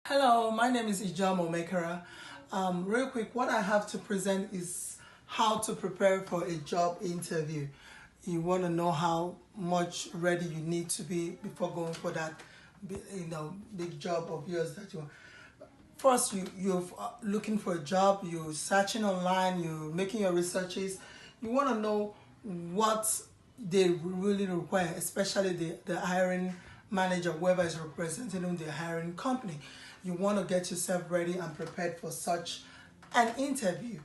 Hello, my name is Ijeoma Omekarah. Real quick, what I have to present is how to prepare for a job interview. You want to know how much ready you need to be before going for that, big job of yours that you want. First, you're looking for a job. You're searching online. You're making your researches. You want to know what they really require, especially the hiring manager, whoever is representing the hiring company. You want to get yourself ready and prepared for such an interview.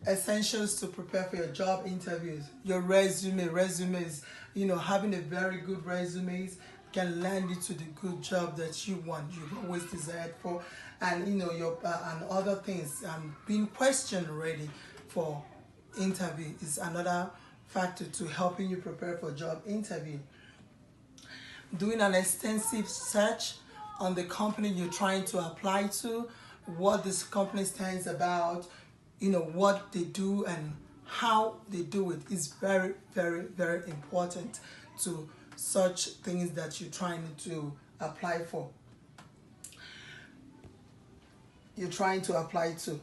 Essentials to prepare for your job interviews: your resumes, having a very good resumes can land you to the good job that you want, you've always desired for. And your and other things, being question ready for interview is another factor to helping you prepare for job interview. Doing an extensive search on the company you're trying to apply to, what this company stands about, what they do and how they do it is very, very, very important to such things that you're trying to apply for. You're trying to apply to.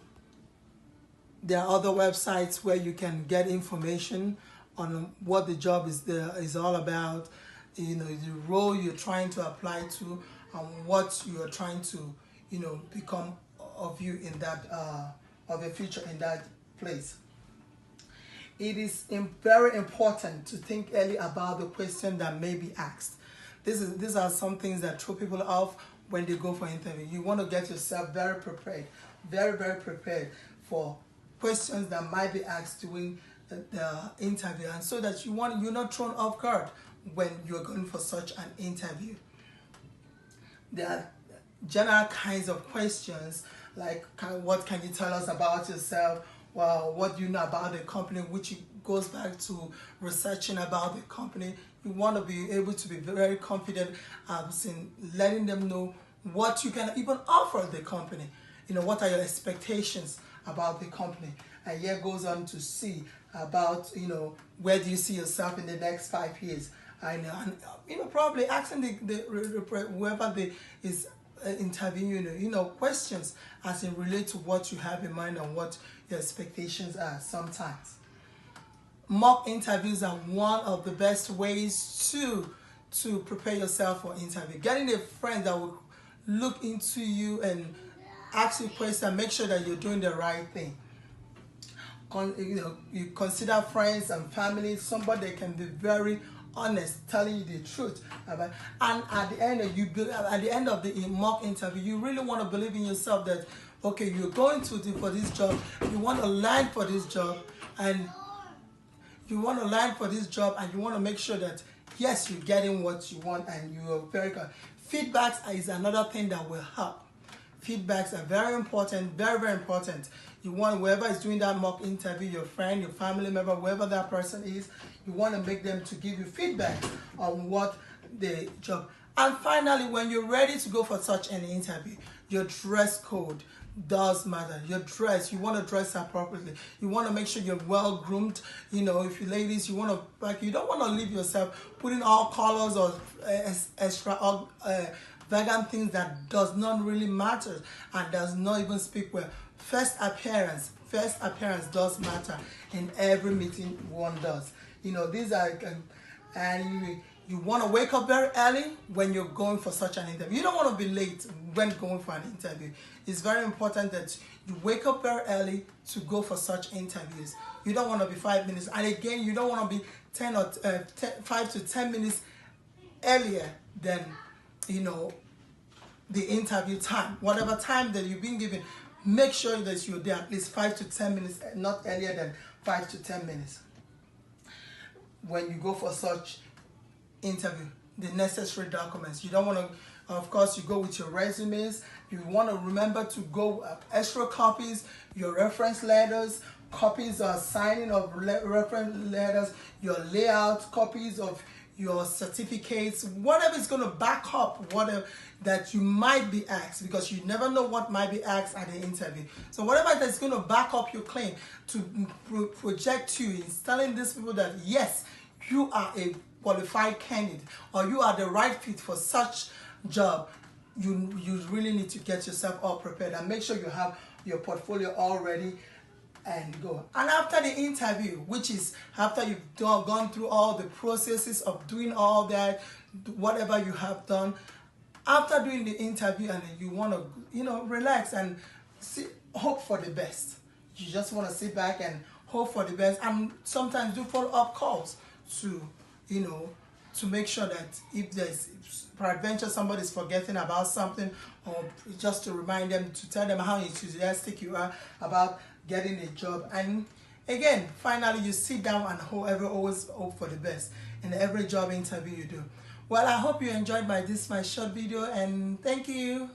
There are other websites where you can get information on what the job is all about, the role you're trying to apply to, and what you're trying to, become of you in that of a future in that place. It is very important to think early about the question that may be asked. These are some things that throw people off when they go for interview. You want to get yourself very prepared, very, very prepared for questions that might be asked during the interview, and so that you're not thrown off guard when you're going for such an interview. There are general kinds of questions like, what can you tell us about yourself? Well, what do you know about the company, which goes back to researching about the company. You want to be able to be very confident in letting them know what you can even offer the company. What are your expectations about the company? And here goes on to see about, where do you see yourself in the next 5 years? And probably asking whoever is interviewing questions as in relate to what you have in mind and what your expectations are. Sometimes mock interviews are one of the best ways to prepare yourself for interview. Getting a friend that will look into you and ask you questions, make sure that you're doing the right thing. You consider friends and family, somebody that can be very honest, telling you the truth. And at the end of the mock interview, you really want to believe in yourself that, okay, you're going to for this job, you want to learn for this job, and you want to make sure that, yes, you're getting what you want and you are very good. Feedbacks is another thing that will help. Feedbacks are very important, very, very important. You want whoever is doing that mock interview, your friend, your family member, whoever that person is, you want to make them to give you feedback on what the job. And finally, when you're ready to go for such an interview, your dress code does matter. Your dress, you want to dress appropriately. You want to make sure you're well groomed. If you ladies, you don't want to leave yourself putting all colors or extra vegan things that does not really matter and does not even speak well. First appearance does matter in every meeting one does. These are, and you want to wake up very early when you're going for such an interview. You don't want to be late when going for an interview. It's very important that you wake up very early to go for such interviews. You don't want to be 5 minutes, and again, you don't want to be 5 to 10 minutes earlier than the interview time. Whatever time that you've been given, make sure that you're there at least 5 to 10 minutes, not earlier than 5 to 10 minutes. When you go for such interview, the necessary documents. You don't want to, of course, you go with your resumes. You want to remember to go extra copies, your reference letters, copies of signing of reference letters, your layout, copies of your certificates, whatever is going to back up whatever that you might be asked, because you never know what might be asked at the interview. So whatever that's going to back up your claim to project you is telling these people that, yes, you are a qualified candidate or you are the right fit for such job. you really need to get yourself all prepared and make sure you have your portfolio all ready and go. And after the interview, which is after you've gone through all the processes of doing all that, whatever you have done, after doing the interview, and you want to, you know, relax and hope for the best. You just want to sit back and hope for the best, and sometimes do follow-up calls to, you know, to make sure that if there's peradventure somebody's forgetting about something, or just to remind them, to tell them how enthusiastic you are about getting a job. And again, finally, you sit down and always hope for the best in every job interview you do. Well, I hope you enjoyed my short video, and thank you.